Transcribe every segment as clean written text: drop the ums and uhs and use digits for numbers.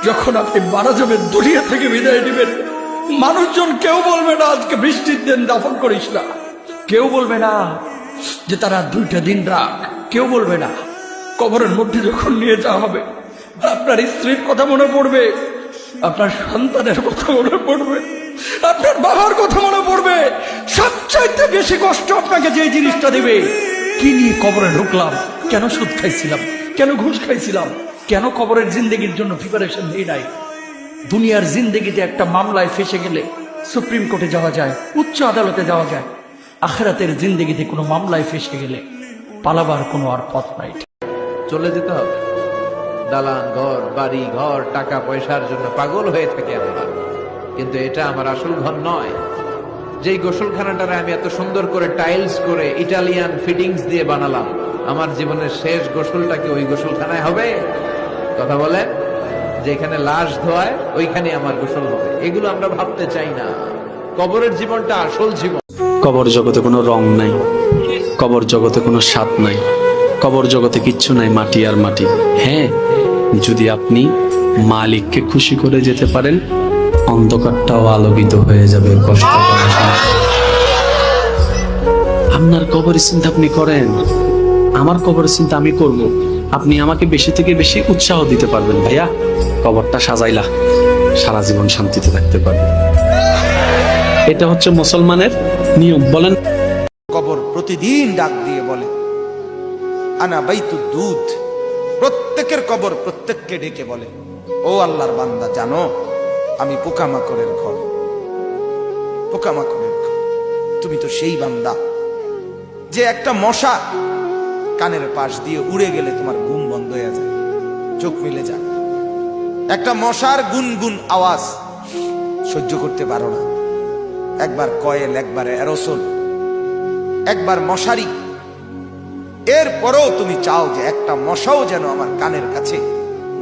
যখন আপনি মারা যাবেন, দুনিয়া থেকে বিদায় নেবেন, মানুষজন কেউ বলবে না আজকে বৃষ্টির দিন দাফন করিস না, কেউ বলবে না যে তারা 2টা দিন রাখ, কেউ বলবে না। কবরের মধ্যে যখন নিয়ে যাওয়া হবে, আপনার স্ত্রীর কথা মনে পড়বে, আপনার সন্তানের কথা মনে পড়বে, আপনার বাবার কথা মনে পড়বে। সবচাইতে বেশি কষ্ট আপনাকে যে জিনিসটা দেবে, কি নিয়ে কবরে ঢুকলাম, কেন সুদ খাইছিলাম, কেন ঘুষ খাইছিলাম, কেন কবরের জিন্দেগির জন্য প্রিপারেশন নেই নাই। দুনিয়ার জিন্দেগিতে একটা মামলায় ফেসে গেলে সুপ্রিম কোর্টে যাওয়া যায়, উচ্চ আদালতে যাওয়া যায়। আখিরাতের জিন্দেগিতে কোনো মামলায় ফেসে গেলে পালাবার কোনো আর পথ নাই। চলে যেতে হবে। দালান ঘর, বাড়ি ঘর, টাকা পয়সার জন্য পাগল হয়ে থাকে আমরা, কিন্তু এটা আমার আসল ঘর নয়। যেই গোসলখানাটারে আমি এত সুন্দর করে টাইলস করে ইটালিয়ান ফিটিংস দিয়ে বানালাম, আমার জীবনের শেষ গোসলটা কি ওই গোসলখানায় হবে? কথা বলেন, যেখানে লাশ ধোয়ায় ওইখানে আমার গোসল হবে। এগুলো আমরা ভাবতে চাই না। কবরের জীবনটা আসল জীবন। কবর জগতে কোনো রং নাই, কবর জগতে কোনো স্বাদ নাই, কবর জগতে কিচ্ছু নাই, মাটি আর মাটি। হ্যাঁ, যদি আপনি মালিককে খুশি করে যেতে পারেন, অন্ধকারটাও আলোকিত হয়ে যাবে। কষ্ট করার সময় আপনার কবরের চিন্তা আপনি করেন, আমার কবরের চিন্তা আমি করব। আপনি আমাকে বেশি থেকে বেশি উৎসাহ দিতে পারবেন, ভাইয়া কবরটা সাজাইলা, সারা জীবন শান্তিতে থাকতে পারবেন। এটা হচ্ছে মুসলমানের নিয়ম। বলেন, কবর প্রতিদিন ডাক দিয়ে বলে আনা বাইতুদ দুধ। প্রত্যেকের কবর প্রত্যেককে ডেকে বলে, ও আল্লাহর বান্দা, জানো আমি পোকামাকড়ের ঘর, পোকামাকড়ের ঘর। তুমি তো সেই বান্দা যে একটা মশা কানের পাশ দিয়ে উড়ে গেলে তোমার ঘুম বন্ধ হয়ে যায়, চোখ মিলে যায়। একটা মশার গুনগুন আওয়াজ সহ্য করতে পারো না। একবার কয়েল, একবার অ্যারোসল, একবার মশারি, এরপরেও তুমি চাও যে একটা মশাও যেন আমার কানের কাছে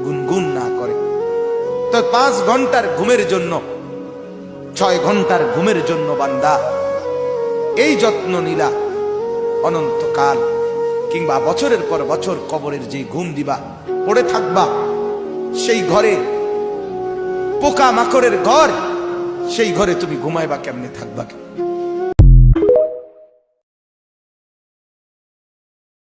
গুনগুন না করে। তো 5 ঘন্টার ঘুমের জন্য, 6 ঘন্টার ঘুমের জন্য বান্দা এই যত্ন নিলা, অনন্তকাল কিংবা বছরের পর বছর কবরের যে ঘুম দিবা, পড়ে থাকবা সেই ঘরে, পোকা মাকড়ের ঘর, সেই ঘরে তুমি ঘুমাইবা কেমনে, থাকবা কেমনে?